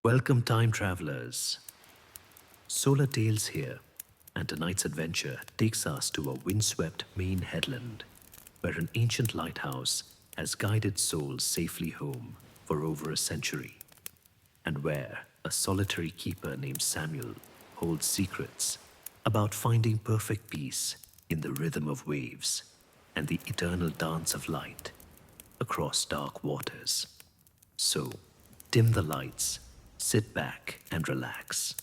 Welcome, time travelers. SolaTales here, and tonight's adventure takes us to a windswept Maine headland where an ancient lighthouse has guided souls safely home for over a century, and where a solitary keeper named Samuel holds secrets about finding perfect peace in the rhythm of waves and the eternal dance of light across dark waters. So, dim the lights, sit back, and relax.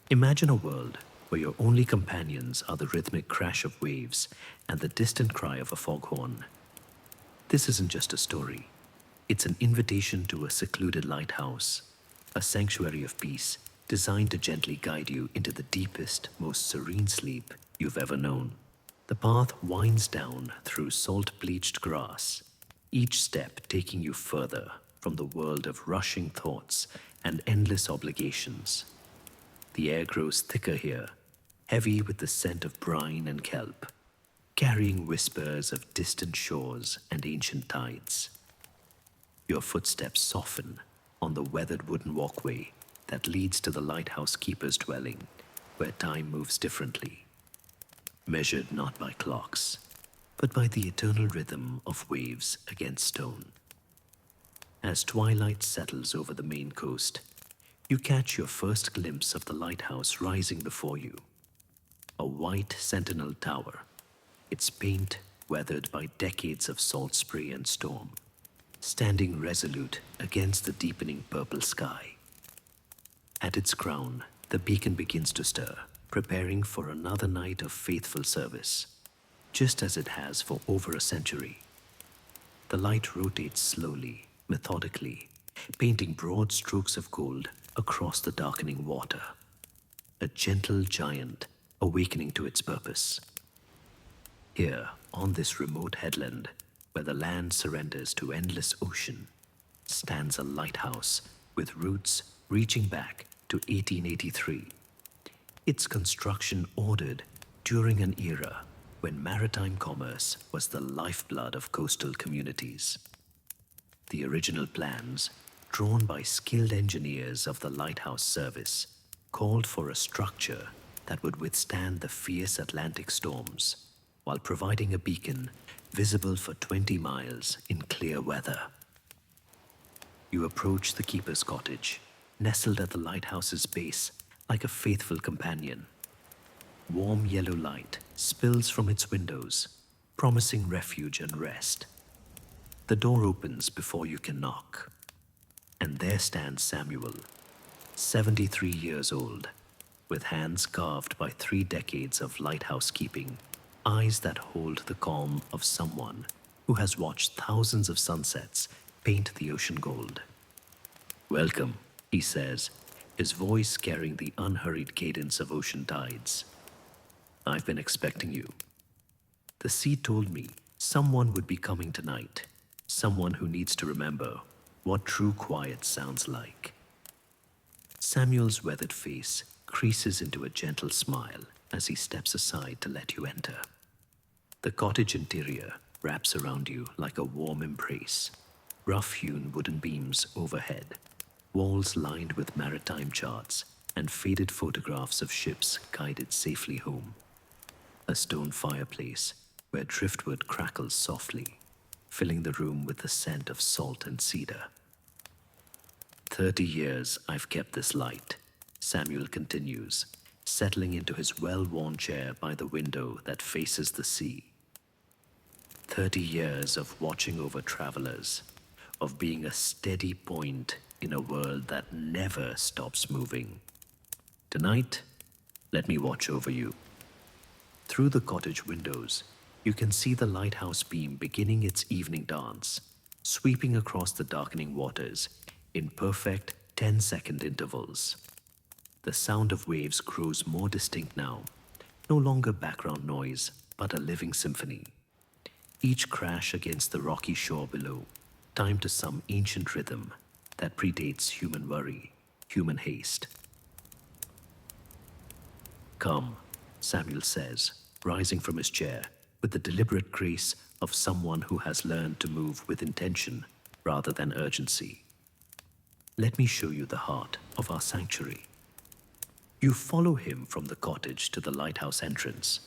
Imagine a world where your only companions are the rhythmic crash of waves and the distant cry of a foghorn. This isn't just a story, it's an invitation to a secluded lighthouse, a sanctuary of peace designed to gently guide you into the deepest, most serene sleep you've ever known. The path winds down through salt bleached grass, each step taking you further from the world of rushing thoughts and endless obligations. The air grows thicker here, heavy with the scent of brine and kelp, carrying whispers of distant shores and ancient tides. Your footsteps soften on the weathered wooden walkway that leads to the lighthouse keeper's dwelling, where time moves differently, measured not by clocks, but by the eternal rhythm of waves against stone. As twilight settles over the Maine coast, you catch your first glimpse of the lighthouse rising before you. A white sentinel tower, its paint weathered by decades of salt spray and storm, standing resolute against the deepening purple sky. At its crown, the beacon begins to stir, preparing for another night of faithful service, just as it has for over a century. The light rotates slowly, methodically, painting broad strokes of gold across the darkening water, a gentle giant awakening to its purpose. Here, on this remote headland, where the land surrenders to endless ocean, stands a lighthouse with roots reaching back to 1883. Its construction ordered during an era when maritime commerce was the lifeblood of coastal communities. The original plans, drawn by skilled engineers of the lighthouse service, called for a structure that would withstand the fierce Atlantic storms while providing a beacon visible for 20 miles in clear weather. You approach the keeper's cottage, nestled at the lighthouse's base like a faithful companion. Warm yellow light spills from its windows, promising refuge and rest. The door opens before you can knock, and there stands Samuel, 73 years old, with hands carved by 3 decades of lighthouse keeping, eyes that hold the calm of someone who has watched thousands of sunsets paint the ocean gold. "Welcome," he says, his voice carrying the unhurried cadence of ocean tides. "I've been expecting you. The sea told me someone would be coming tonight, someone who needs to remember what true quiet sounds like." Samuel's weathered face creases into a gentle smile as he steps aside to let you enter. The cottage interior wraps around you like a warm embrace, rough-hewn wooden beams overhead, walls lined with maritime charts and faded photographs of ships guided safely home. A stone fireplace where driftwood crackles softly, filling the room with the scent of salt and cedar. 30 years I've kept this light," Samuel continues, settling into his well-worn chair by the window that faces the sea. 30 years of watching over travelers, of being a steady point in a world that never stops moving. Tonight, let me watch over you. Through the cottage windows, you can see the lighthouse beam beginning its evening dance, sweeping across the darkening waters in perfect 10-second intervals. The sound of waves grows more distinct now, no longer background noise, but a living symphony. Each crash against the rocky shore below, timed to some ancient rhythm that predates human worry, human haste. "Come," Samuel says, rising from his chair with the deliberate grace of someone who has learned to move with intention rather than urgency. Let me show you the heart of our sanctuary. You follow him from the cottage to the lighthouse entrance,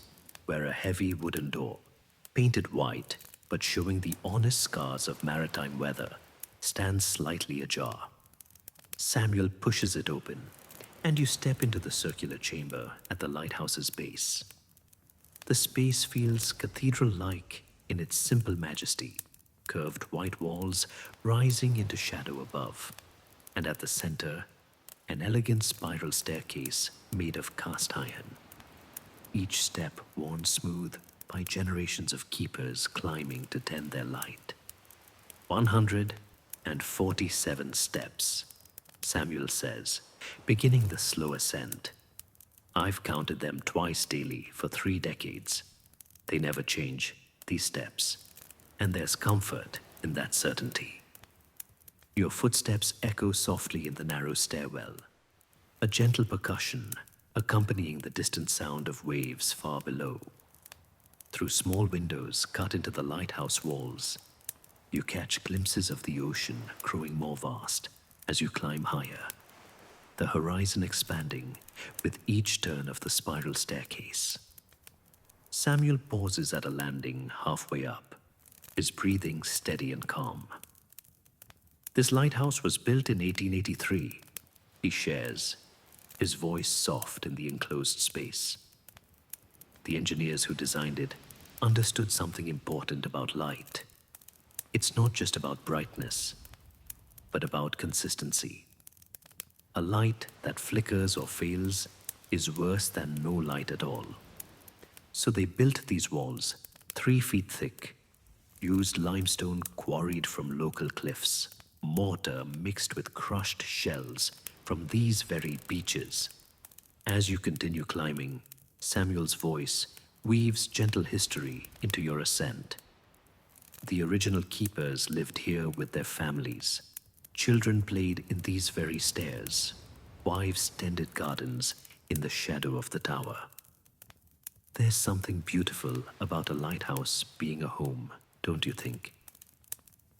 where a heavy wooden door, painted white but showing the honest scars of maritime weather, stands slightly ajar. Samuel pushes it open, and you step into the circular chamber at the lighthouse's base. The space feels cathedral-like in its simple majesty, curved white walls rising into shadow above, and at the center, an elegant spiral staircase made of cast iron, each step worn smooth by generations of keepers climbing to tend their light. 147 steps, Samuel says, beginning the slow ascent. I've counted them twice daily for 3 decades. They never change, these steps, and there's comfort in that certainty. Your footsteps echo softly in the narrow stairwell, a gentle percussion accompanying the distant sound of waves far below. Through small windows cut into the lighthouse walls, you catch glimpses of the ocean growing more vast as you climb higher, the horizon expanding with each turn of the spiral staircase. Samuel pauses at a landing halfway up, his breathing steady and calm. This lighthouse was built in 1883, he shares, his voice soft in the enclosed space. The engineers who designed it understood something important about light. It's not just about brightness, but about consistency. A light that flickers or fails is worse than no light at all. So they built these walls, 3 feet thick, used limestone quarried from local cliffs, mortar mixed with crushed shells from these very beaches. As you continue climbing, Samuel's voice weaves gentle history into your ascent. The original keepers lived here with their families. Children played in these very stairs. Wives tended gardens in the shadow of the tower. There's something beautiful about a lighthouse being a home, don't you think?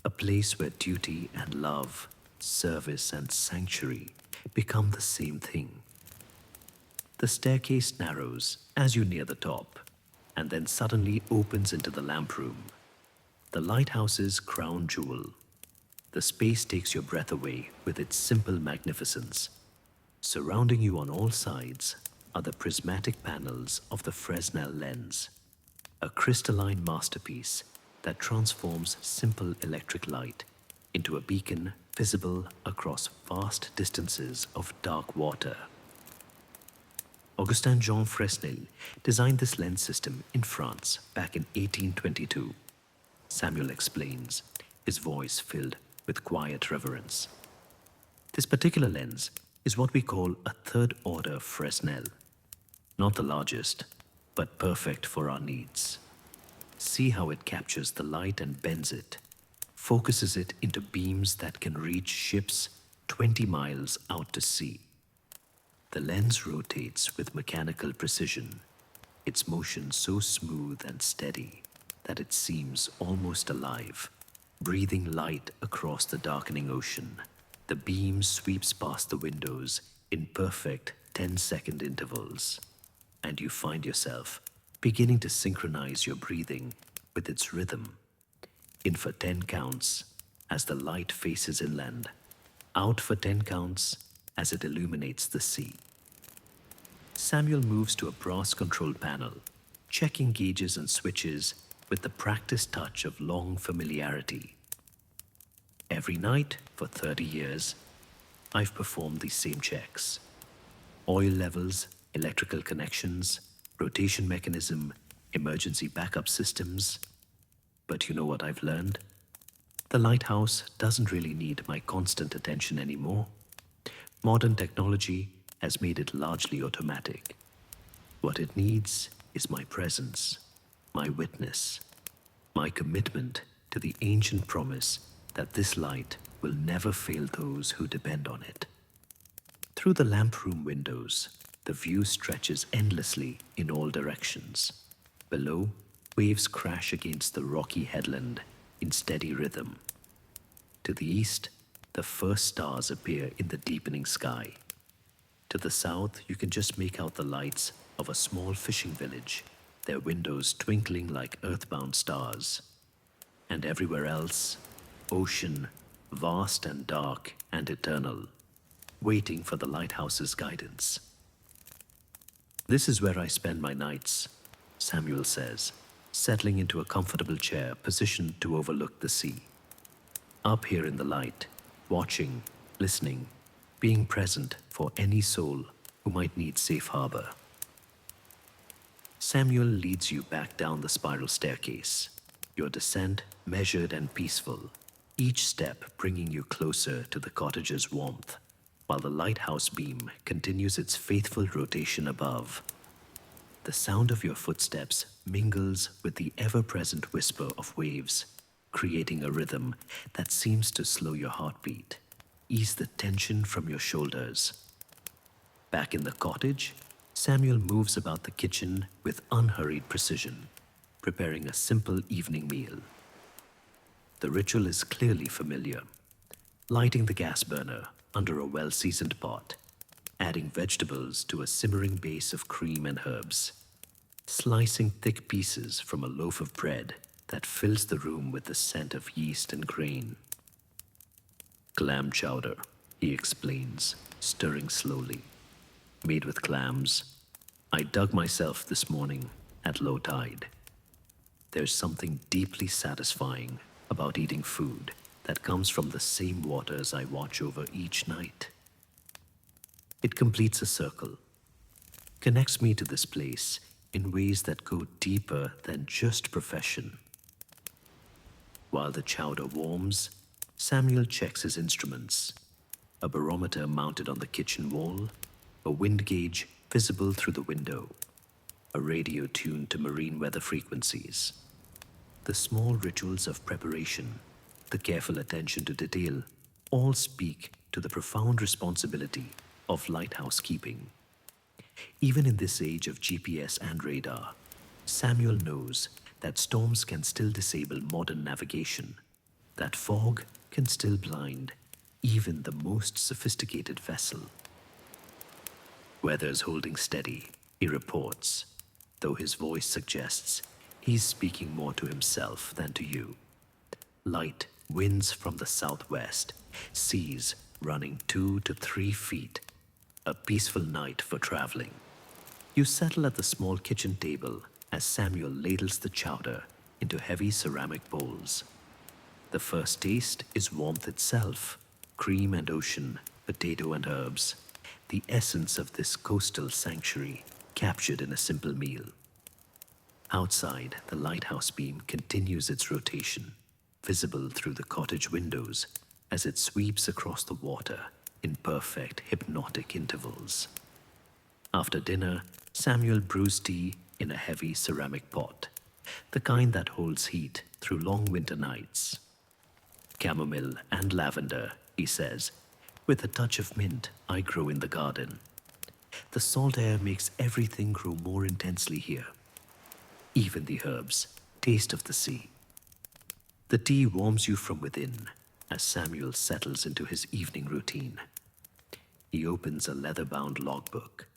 A place where duty and love, service and sanctuary become the same thing. The staircase narrows as you near the top, and then suddenly opens into the lamp room, the lighthouse's crown jewel. The space takes your breath away with its simple magnificence. Surrounding you on all sides are the prismatic panels of the Fresnel lens, a crystalline masterpiece that transforms simple electric light into a beacon visible across vast distances of dark water. Augustin Jean Fresnel designed this lens system in France back in 1822. Samuel explains, his voice filled with quiet reverence. This particular lens is what we call a third-order Fresnel. Not the largest, but perfect for our needs. See how it captures the light and bends it, focuses it into beams that can reach ships 20 miles out to sea. The lens rotates with mechanical precision, its motion so smooth and steady that it seems almost alive, breathing light across the darkening ocean. The beam sweeps past the windows in perfect 10-second intervals, and you find yourself beginning to synchronize your breathing with its rhythm. In for 10 counts as the light faces inland, out for 10 counts as it illuminates the sea. Samuel moves to a brass control panel, checking gauges and switches with the practiced touch of long familiarity. Every night for 30 years, I've performed these same checks. Oil levels, electrical connections, rotation mechanism, emergency backup systems. But you know what I've learned? The lighthouse doesn't really need my constant attention anymore. Modern technology has made it largely automatic. What it needs is my presence, my witness, my commitment to the ancient promise that this light will never fail those who depend on it. Through the lamp room windows, the view stretches endlessly in all directions. Below, waves crash against the rocky headland in steady rhythm. To the east, The first stars appear in the deepening sky. To the south, you can just make out the lights of a small fishing village, their windows twinkling like earthbound stars. And everywhere else, ocean, vast and dark and eternal, waiting for the lighthouse's guidance. This is where I spend my nights, Samuel says, settling into a comfortable chair positioned to overlook the sea. Up here in the light, watching, listening, being present for any soul who might need safe harbor. Samuel leads you back down the spiral staircase, your descent measured and peaceful, each step bringing you closer to the cottage's warmth, while the lighthouse beam continues its faithful rotation above. The sound of your footsteps mingles with the ever-present whisper of waves, creating a rhythm that seems to slow your heartbeat, ease the tension from your shoulders. Back in the cottage, Samuel moves about the kitchen with unhurried precision, preparing a simple evening meal. The ritual is clearly familiar. Lighting the gas burner under a well-seasoned pot, adding vegetables to a simmering base of cream and herbs, slicing thick pieces from a loaf of bread that fills the room with the scent of yeast and grain. Clam chowder, he explains, stirring slowly. Made with clams. I dug myself this morning at low tide. There's something deeply satisfying about eating food that comes from the same waters I watch over each night. It completes a circle, connects me to this place in ways that go deeper than just profession. While the chowder warms, Samuel checks his instruments, a barometer mounted on the kitchen wall, a wind gauge visible through the window, a radio tuned to marine weather frequencies. The small rituals of preparation, the careful attention to detail, all speak to the profound responsibility of lighthouse keeping. Even in this age of GPS and radar, Samuel knows that storms can still disable modern navigation, that fog can still blind even the most sophisticated vessel. Weather's holding steady, he reports, though his voice suggests he's speaking more to himself than to you. Light winds from the southwest, seas running 2 to 3 feet. A peaceful night for traveling. You settle at the small kitchen table as Samuel ladles the chowder into heavy ceramic bowls. The first taste is warmth itself, cream and ocean, potato and herbs, the essence of this coastal sanctuary captured in a simple meal. Outside, the lighthouse beam continues its rotation, visible through the cottage windows as it sweeps across the water in perfect hypnotic intervals. After dinner, Samuel brews tea in a heavy ceramic pot, the kind that holds heat through long winter nights. Chamomile and lavender, he says, with a touch of mint I grow in the garden. The salt air makes everything grow more intensely here. Even the herbs, taste of the sea. The tea warms you from within as Samuel settles into his evening routine. He opens a leather-bound logbook,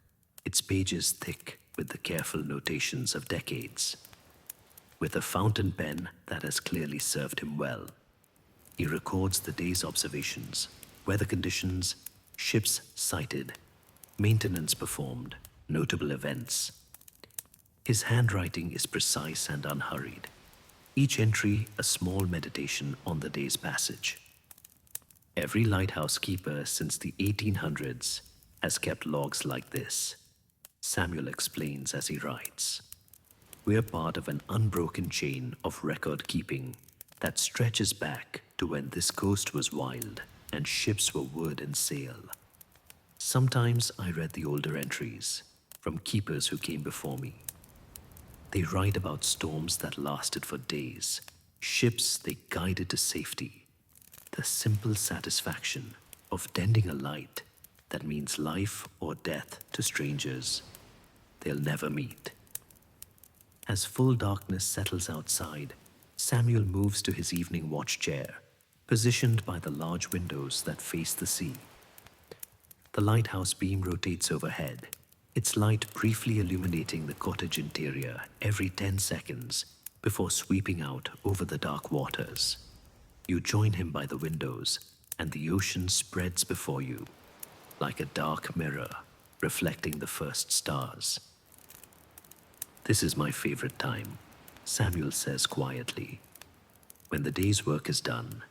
its pages thick with the careful notations of decades. With a fountain pen that has clearly served him well, he records the day's observations, weather conditions, ships sighted, maintenance performed, notable events. His handwriting is precise and unhurried, each entry a small meditation on the day's passage. Every lighthouse keeper since the 1800s has kept logs like this, Samuel explains as he writes. We're part of an unbroken chain of record keeping that stretches back to when this coast was wild and ships were wood and sail. Sometimes I read the older entries from keepers who came before me. They write about storms that lasted for days, ships they guided to safety, the simple satisfaction of tending a light that means life or death to strangers they'll never meet. As full darkness settles outside, Samuel moves to his evening watch chair, positioned by the large windows that face the sea. The lighthouse beam rotates overhead, its light briefly illuminating the cottage interior every 10 seconds before sweeping out over the dark waters. You join him by the windows, and the ocean spreads before you, like a dark mirror reflecting the first stars. "This is my favorite time," Samuel says quietly. "When the day's work is done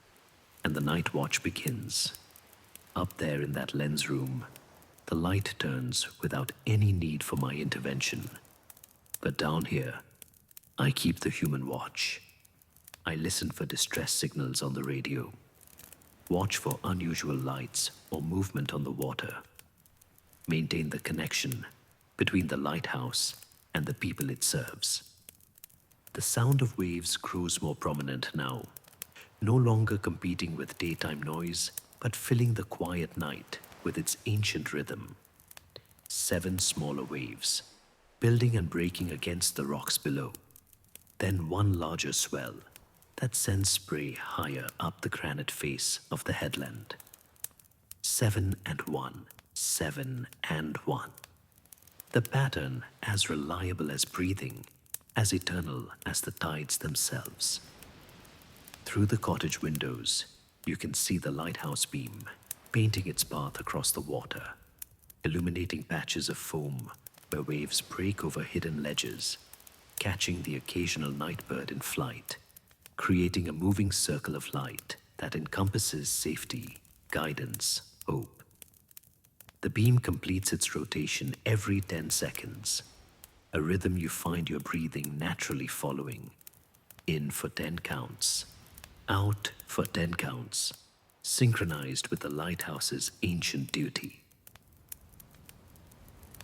and the night watch begins. Up there in that lens room, the light turns without any need for my intervention. But down here, I keep the human watch. I listen for distress signals on the radio, watch for unusual lights or movement on the water, maintain the connection between the lighthouse and the people it serves." The sound of waves grows more prominent now, no longer competing with daytime noise, but filling the quiet night with its ancient rhythm. 7 smaller waves, building and breaking against the rocks below. Then one larger swell that sends spray higher up the granite face of the headland. 7 and 1, 7 and 1. The pattern as reliable as breathing, as eternal as the tides themselves. Through the cottage windows, you can see the lighthouse beam painting its path across the water, illuminating patches of foam where waves break over hidden ledges, catching the occasional night bird in flight, creating a moving circle of light that encompasses safety, guidance, hope. The beam completes its rotation every 10 seconds, a rhythm you find your breathing naturally following. In for 10 counts, out for 10 counts, synchronized with the lighthouse's ancient duty.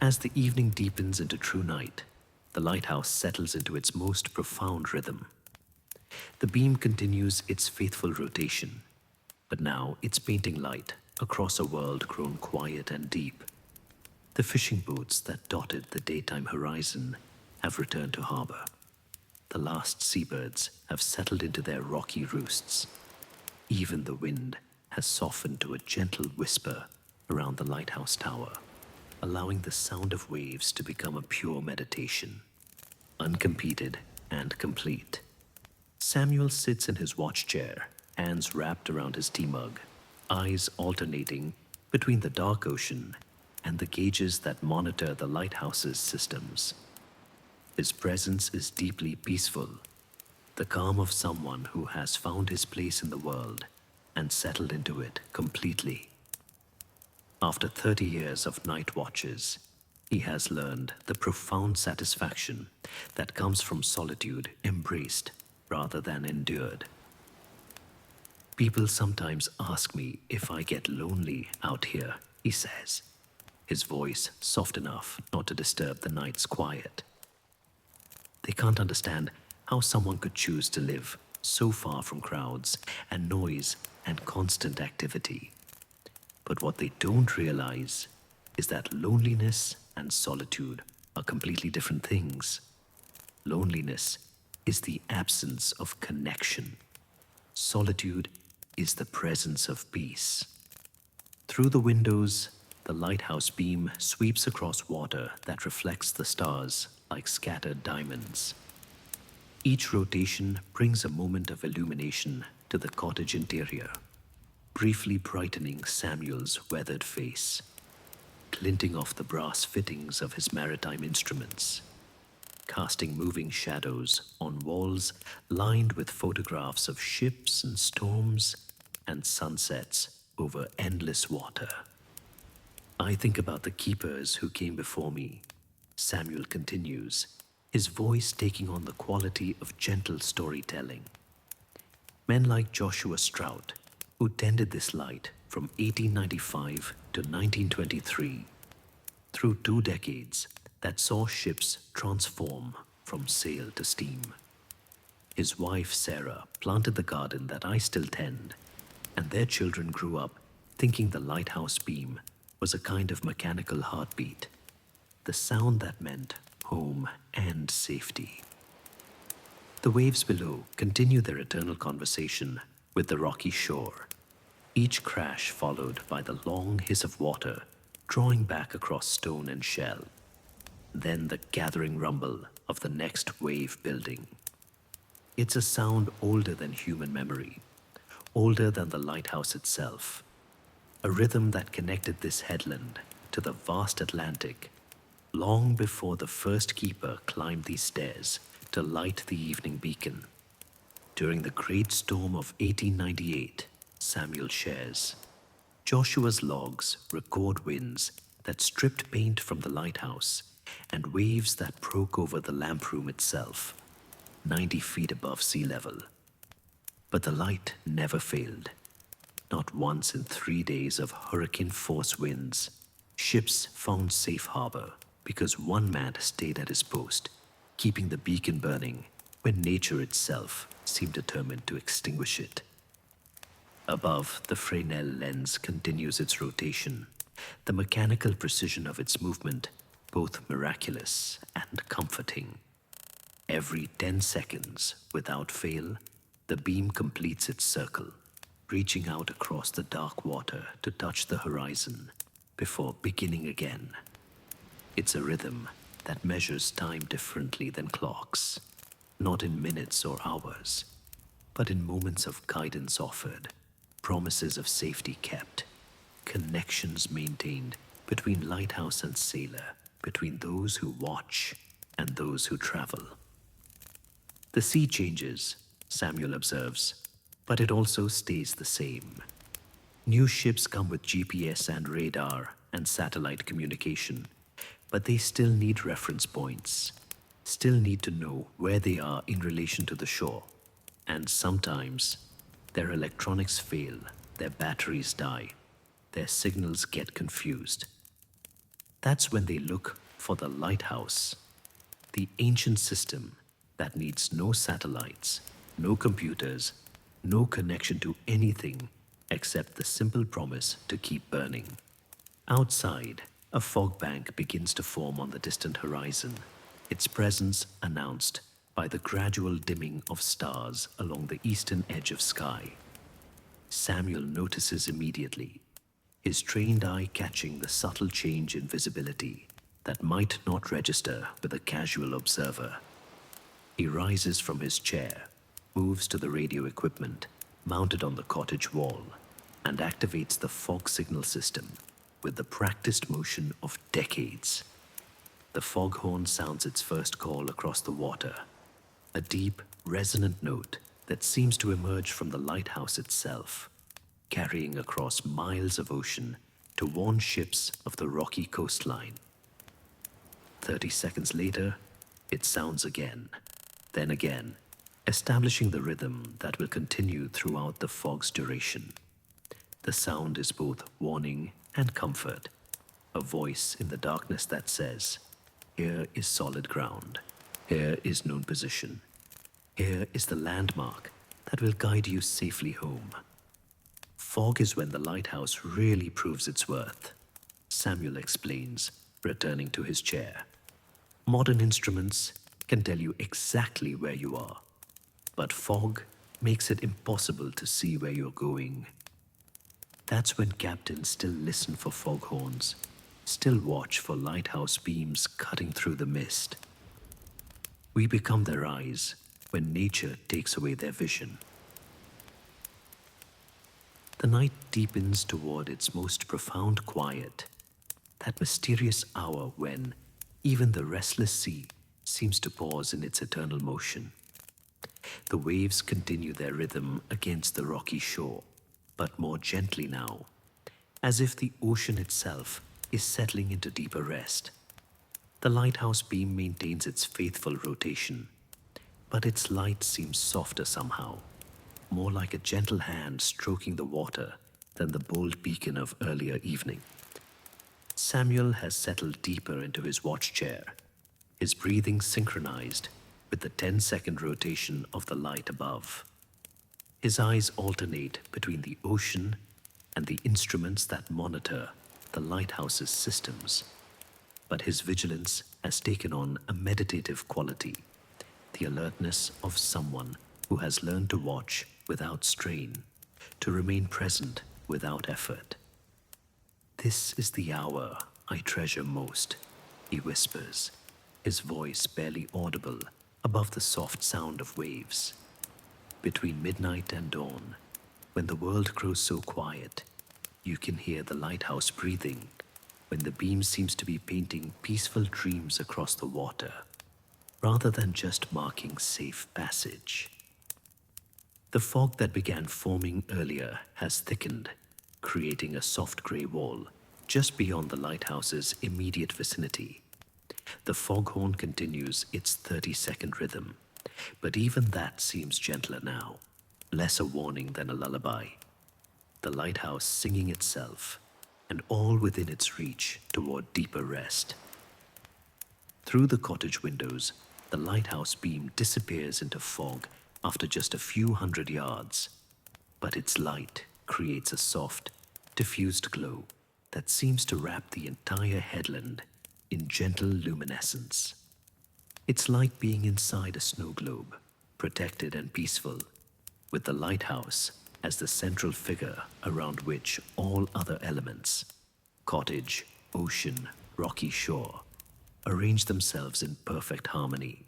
As the evening deepens into true night, the lighthouse settles into its most profound rhythm. The beam continues its faithful rotation, but now it's painting light across a world grown quiet and deep. The fishing boats that dotted the daytime horizon have returned to harbor. The last seabirds have settled into their rocky roosts. Even the wind has softened to a gentle whisper around the lighthouse tower, allowing the sound of waves to become a pure meditation, uncompeted and complete. Samuel sits in his watch chair, hands wrapped around his tea mug, eyes alternating between the dark ocean and the gauges that monitor the lighthouse's systems. His presence is deeply peaceful, the calm of someone who has found his place in the world and settled into it completely. After 30 years of night watches, he has learned the profound satisfaction that comes from solitude embraced rather than endured. "People sometimes ask me if I get lonely out here," he says, his voice soft enough not to disturb the night's quiet. They can't understand how someone could choose to live so far from crowds and noise and constant activity. But what they don't realize is that loneliness and solitude are completely different things. Loneliness is the absence of connection. Solitude is the presence of peace. Through the windows, the lighthouse beam sweeps across water that reflects the stars like scattered diamonds. Each rotation brings a moment of illumination to the cottage interior, briefly brightening Samuel's weathered face, glinting off the brass fittings of his maritime instruments, casting moving shadows on walls lined with photographs of ships and storms and sunsets over endless water. "I think about the keepers who came before me," Samuel continues, his voice taking on the quality of gentle storytelling. "Men like Joshua Strout, who tended this light from 1895 to 1923, through 2 decades that saw ships transform from sail to steam. His wife, Sarah, planted the garden that I still tend, and their children grew up thinking the lighthouse beam was a kind of mechanical heartbeat, the sound that meant home and safety." The waves below continue their eternal conversation with the rocky shore, each crash followed by the long hiss of water drawing back across stone and shell, then the gathering rumble of the next wave building. It's a sound older than human memory, older than the lighthouse itself, a rhythm that connected this headland to the vast Atlantic long before the first keeper climbed these stairs to light the evening beacon. During the great storm of 1898, Samuel shares, Joshua's logs record winds that stripped paint from the lighthouse and waves that broke over the lamp room itself, 90 feet above sea level. But the light never failed. Not once in 3 days of hurricane-force winds, ships found safe harbor because one man stayed at his post, keeping the beacon burning when nature itself seemed determined to extinguish it. Above, the Fresnel lens continues its rotation, the mechanical precision of its movement both miraculous and comforting. Every 10 seconds, without fail, the beam completes its circle, reaching out across the dark water to touch the horizon before beginning again. It's a rhythm that measures time differently than clocks, not in minutes or hours, but in moments of guidance offered, promises of safety kept, connections maintained between lighthouse and sailor, between those who watch and those who travel. The sea changes, Samuel observes, but it also stays the same. New ships come with GPS and radar and satellite communication, but they still need reference points, still need to know where they are in relation to the shore. And sometimes their electronics fail, their batteries die, their signals get confused. That's when they look for the lighthouse, the ancient system that needs no satellites, no computers, no connection to anything except the simple promise to keep burning. Outside, a fog bank begins to form on the distant horizon, its presence announced by the gradual dimming of stars along the eastern edge of sky. Samuel notices immediately, his trained eye catching the subtle change in visibility that might not register with a casual observer. He rises from his chair, moves to the radio equipment mounted on the cottage wall, and activates the fog signal system with the practiced motion of decades. The foghorn sounds its first call across the water, a deep, resonant note that seems to emerge from the lighthouse itself, carrying across miles of ocean to warn ships of the rocky coastline. 30 seconds later, it sounds again, then again, establishing the rhythm that will continue throughout the fog's duration. The sound is both warning and comfort, a voice in the darkness that says, here is solid ground, here is known position, here is the landmark that will guide you safely home. Fog is when the lighthouse really proves its worth, Samuel explains, returning to his chair. Modern instruments can tell you exactly where you are, but fog makes it impossible to see where you're going. That's when captains still listen for foghorns, still watch for lighthouse beams cutting through the mist. We become their eyes when nature takes away their vision. The night deepens toward its most profound quiet, that mysterious hour when even the restless sea seems to pause in its eternal motion. The waves continue their rhythm against the rocky shore, but more gently now, as if the ocean itself is settling into deeper rest. The lighthouse beam maintains its faithful rotation, but its light seems softer somehow, more like a gentle hand stroking the water than the bold beacon of earlier evening. Samuel has settled deeper into his watch chair, his breathing synchronized with the 10-second rotation of the light above. His eyes alternate between the ocean and the instruments that monitor the lighthouse's systems. But his vigilance has taken on a meditative quality, the alertness of someone who has learned to watch without strain. to remain present without effort. "This is the hour I treasure most," he whispers, his voice barely audible above the soft sound of waves. Between midnight and dawn, when the world grows so quiet, you can hear the lighthouse breathing, when the beam seems to be painting peaceful dreams across the water, rather than just marking safe passage. The fog that began forming earlier has thickened, creating a soft gray wall just beyond the lighthouse's immediate vicinity. The foghorn continues its 30-second rhythm, but even that seems gentler now, less a warning than a lullaby. The lighthouse singing itself, and all within its reach toward deeper rest. Through the cottage windows, the lighthouse beam disappears into fog after just a few hundred yards, but its light creates a soft, diffused glow that seems to wrap the entire headland in gentle luminescence. It's like being inside a snow globe, protected and peaceful, with the lighthouse as the central figure around which all other elements, cottage, ocean, rocky shore, arrange themselves in perfect harmony.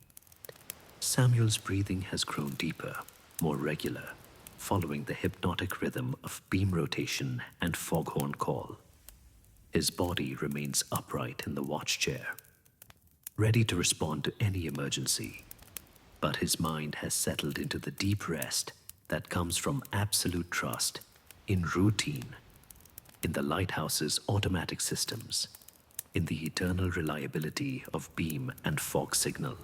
Samuel's breathing has grown deeper, more regular, following the hypnotic rhythm of beam rotation and foghorn call. His body remains upright in the watch chair, ready to respond to any emergency, but his mind has settled into the deep rest that comes from absolute trust in routine, in the lighthouse's automatic systems, in the eternal reliability of beam and fog signal.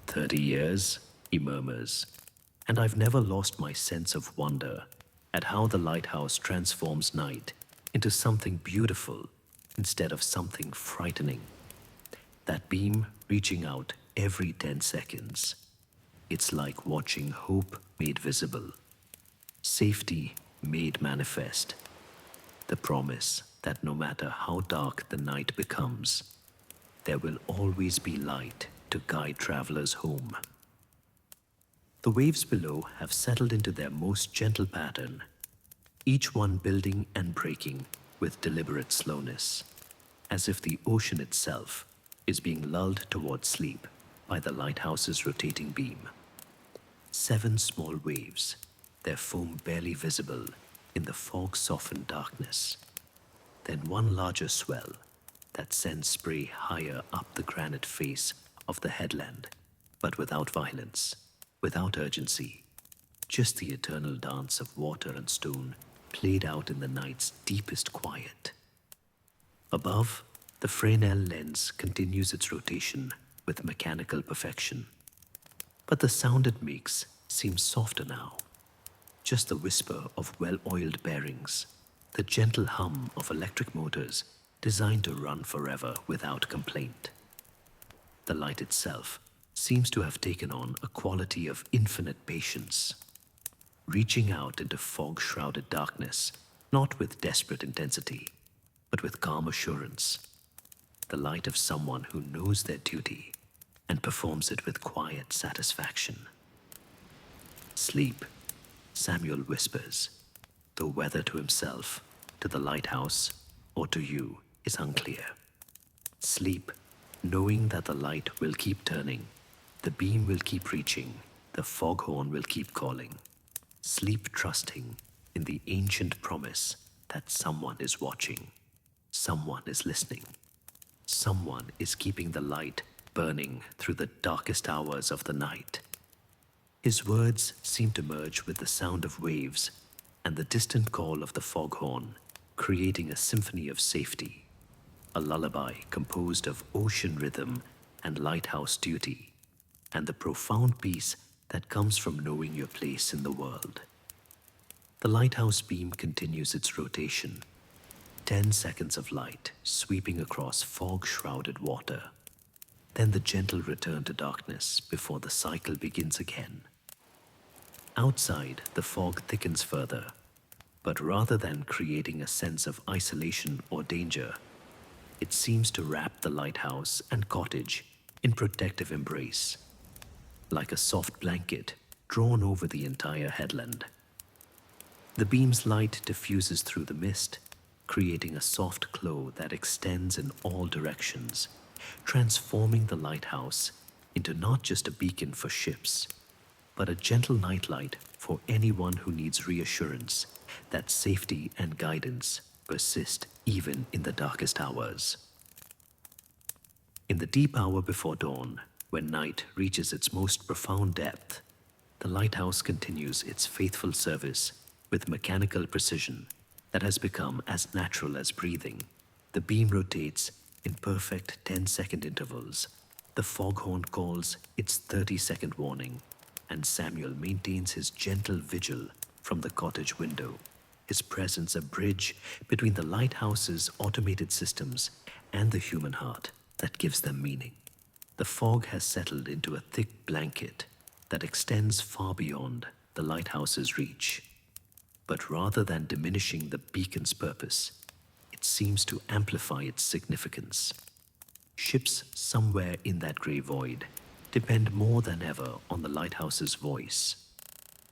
30 years, he murmurs, and I've never lost my sense of wonder at how the lighthouse transforms night into something beautiful instead of something frightening. That beam reaching out every 10 seconds. It's like watching hope made visible, safety made manifest, the promise that no matter how dark the night becomes, there will always be light to guide travelers home. The waves below have settled into their most gentle pattern, each one building and breaking with deliberate slowness, as if the ocean itself is being lulled toward sleep by the lighthouse's rotating beam. 7 small waves, their foam barely visible in the fog-softened darkness. Then one larger swell that sends spray higher up the granite face of the headland, but without violence, without urgency, just the eternal dance of water and stone played out in the night's deepest quiet. Above, the Fresnel lens continues its rotation with mechanical perfection, but the sound it makes seems softer now, just the whisper of well-oiled bearings, the gentle hum of electric motors designed to run forever without complaint. The light itself seems to have taken on a quality of infinite patience, reaching out into fog-shrouded darkness, not with desperate intensity, but with calm assurance, the light of someone who knows their duty and performs it with quiet satisfaction. "Sleep," Samuel whispers, though whether to himself, to the lighthouse, or to you is unclear. Sleep, knowing that the light will keep turning, the beam will keep reaching, the foghorn will keep calling. Sleep trusting in the ancient promise that someone is watching, someone is listening, someone is keeping the light burning through the darkest hours of the night. His words seem to merge with the sound of waves and the distant call of the foghorn, creating a symphony of safety, a lullaby composed of ocean rhythm and lighthouse duty, and the profound peace that comes from knowing your place in the world. The lighthouse beam continues its rotation, 10 seconds of light sweeping across fog-shrouded water, then the gentle return to darkness before the cycle begins again. Outside, the fog thickens further, but rather than creating a sense of isolation or danger, it seems to wrap the lighthouse and cottage in protective embrace, like a soft blanket drawn over the entire headland. The beam's light diffuses through the mist, creating a soft glow that extends in all directions, transforming the lighthouse into not just a beacon for ships, but a gentle nightlight for anyone who needs reassurance that safety and guidance persist even in the darkest hours. In the deep hour before dawn, when night reaches its most profound depth, the lighthouse continues its faithful service with mechanical precision that has become as natural as breathing. The beam rotates in perfect 10-second intervals. The foghorn calls its 30-second warning, and Samuel maintains his gentle vigil from the cottage window, his presence a bridge between the lighthouse's automated systems and the human heart that gives them meaning. The fog has settled into a thick blanket that extends far beyond the lighthouse's reach. But rather than diminishing the beacon's purpose, it seems to amplify its significance. Ships somewhere in that grey void depend more than ever on the lighthouse's voice,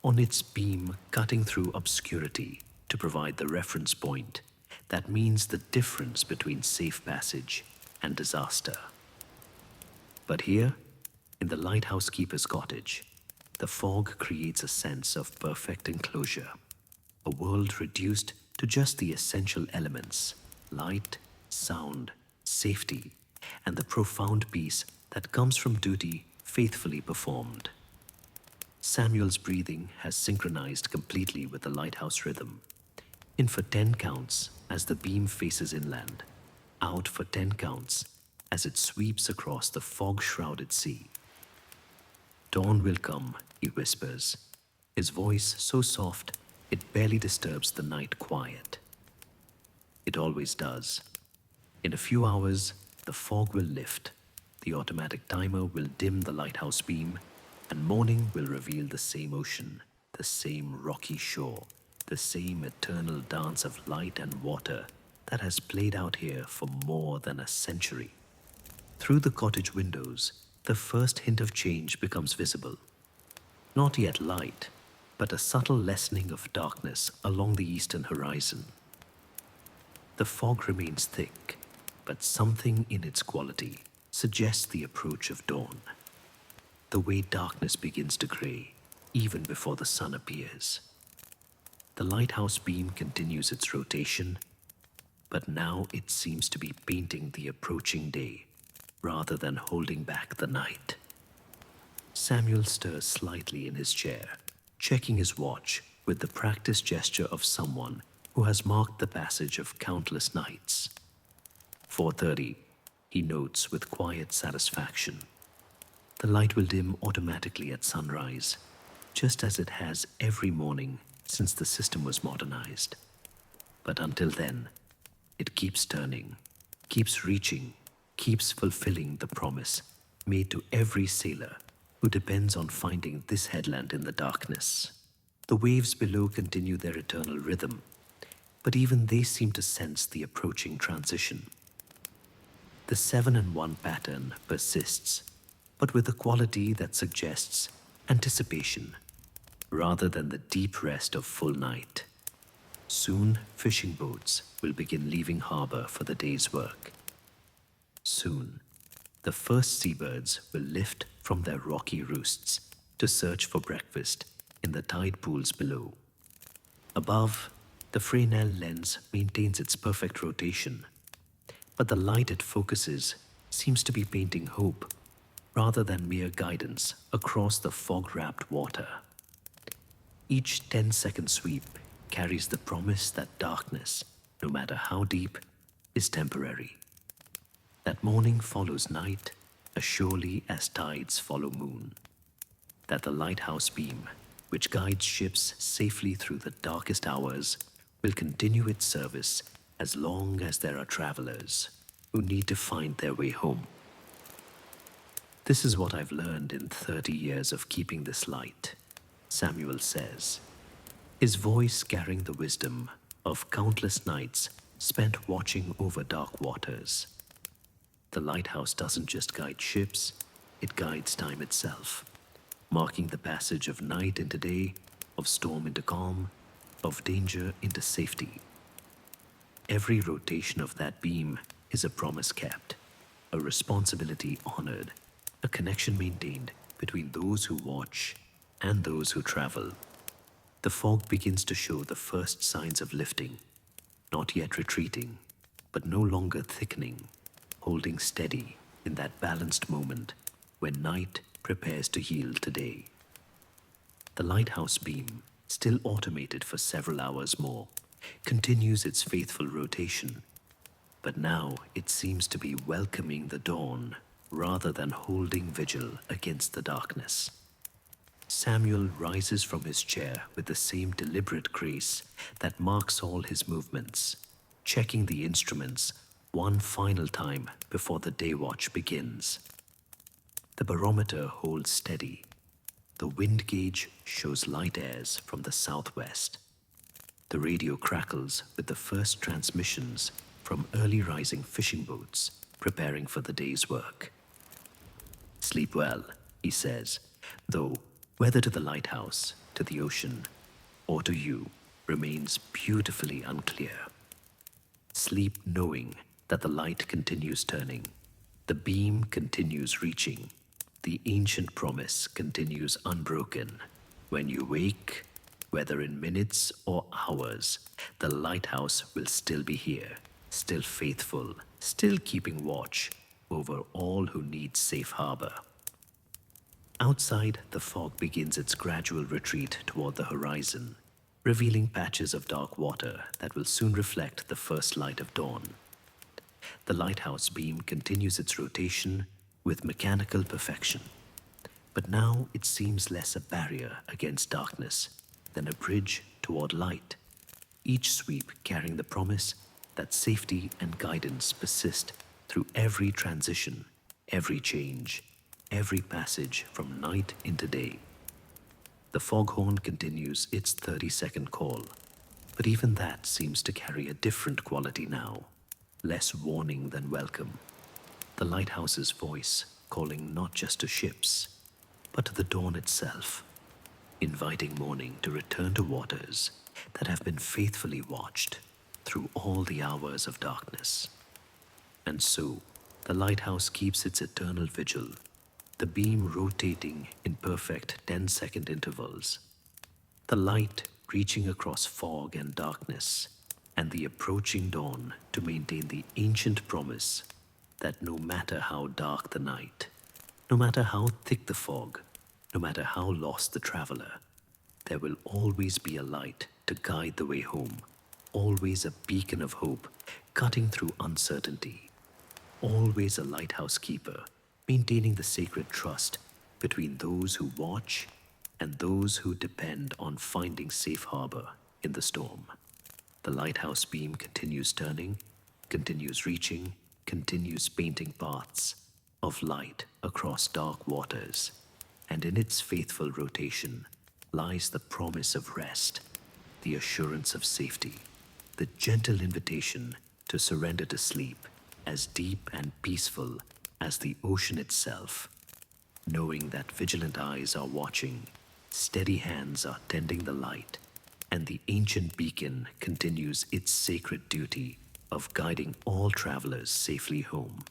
on its beam cutting through obscurity to provide the reference point that means the difference between safe passage and disaster. But here, in the lighthouse keeper's cottage, the fog creates a sense of perfect enclosure, a world reduced to just the essential elements: light, sound, safety, and the profound peace that comes from duty faithfully performed. Samuel's breathing has synchronized completely with the lighthouse rhythm. In for 10 counts as the beam faces inland, out for 10 counts as it sweeps across the fog-shrouded sea. Dawn will come, he whispers, his voice so soft it barely disturbs the night quiet. It always does. In a few hours, the fog will lift, the automatic timer will dim the lighthouse beam, and morning will reveal the same ocean, the same rocky shore, the same eternal dance of light and water that has played out here for more than a century. Through the cottage windows, the first hint of change becomes visible. Not yet light, but a subtle lessening of darkness along the eastern horizon. The fog remains thick, but something in its quality suggests the approach of dawn. The way darkness begins to gray, even before the sun appears. The lighthouse beam continues its rotation, but now it seems to be painting the approaching day rather than holding back the night. Samuel stirs slightly in his chair, checking his watch with the practiced gesture of someone who has marked the passage of countless nights. 4:30, he notes with quiet satisfaction. The light will dim automatically at sunrise, just as it has every morning since the system was modernized. But until then, it keeps turning, keeps reaching, keeps fulfilling the promise made to every sailor who depends on finding this headland in the darkness. The waves below continue their eternal rhythm, but even they seem to sense the approaching transition. The 7-and-1 pattern persists, but with a quality that suggests anticipation rather than the deep rest of full night. Soon, fishing boats will begin leaving harbor for the day's work. Soon, the first seabirds will lift from their rocky roosts to search for breakfast in the tide pools below. Above, the Fresnel lens maintains its perfect rotation, but the light it focuses seems to be painting hope rather than mere guidance across the fog-wrapped water. Each 10-second sweep carries the promise that darkness, no matter how deep, is temporary. That morning follows night as surely as tides follow moon. That the lighthouse beam, which guides ships safely through the darkest hours, will continue its service as long as there are travelers who need to find their way home. This is what I've learned in 30 years of keeping this light, Samuel says, his voice carrying the wisdom of countless nights spent watching over dark waters. The lighthouse doesn't just guide ships, it guides time itself, marking the passage of night into day, of storm into calm, of danger into safety. Every rotation of that beam is a promise kept, a responsibility honored, a connection maintained between those who watch and those who travel. The fog begins to show the first signs of lifting, not yet retreating, but no longer thickening, holding steady in that balanced moment when night prepares to yield to day. The lighthouse beam, still automated for several hours more, continues its faithful rotation, but now it seems to be welcoming the dawn rather than holding vigil against the darkness. Samuel rises from his chair with the same deliberate grace that marks all his movements, checking the instruments one final time before the day watch begins. The barometer holds steady. The wind gauge shows light airs from the southwest. The radio crackles with the first transmissions from early rising fishing boats preparing for the day's work. Sleep well, he says, though whether to the lighthouse, to the ocean, or to you remains beautifully unclear. Sleep knowing that the light continues turning, the beam continues reaching, the ancient promise continues unbroken. When you wake, whether in minutes or hours, the lighthouse will still be here, still faithful, still keeping watch over all who need safe harbor. Outside, the fog begins its gradual retreat toward the horizon, revealing patches of dark water that will soon reflect the first light of dawn. The lighthouse beam continues its rotation with mechanical perfection, but now it seems less a barrier against darkness than a bridge toward light, each sweep carrying the promise that safety and guidance persist through every transition, every change, every passage from night into day. The foghorn continues its 30-second call, but even that seems to carry a different quality now, less warning than welcome. The lighthouse's voice calling not just to ships, but to the dawn itself, inviting morning to return to waters that have been faithfully watched through all the hours of darkness. And so, the lighthouse keeps its eternal vigil, the beam rotating in perfect 10-second intervals, the light reaching across fog and darkness, and the approaching dawn to maintain the ancient promise that no matter how dark the night, no matter how thick the fog, no matter how lost the traveler, there will always be a light to guide the way home, always a beacon of hope cutting through uncertainty, always a lighthouse keeper maintaining the sacred trust between those who watch and those who depend on finding safe harbor in the storm. The lighthouse beam continues turning, continues reaching, continues painting paths of light across dark waters, and in its faithful rotation lies the promise of rest, the assurance of safety, the gentle invitation to surrender to sleep as deep and peaceful as the ocean itself, knowing that vigilant eyes are watching, steady hands are tending the light, and the ancient beacon continues its sacred duty of guiding all travelers safely home.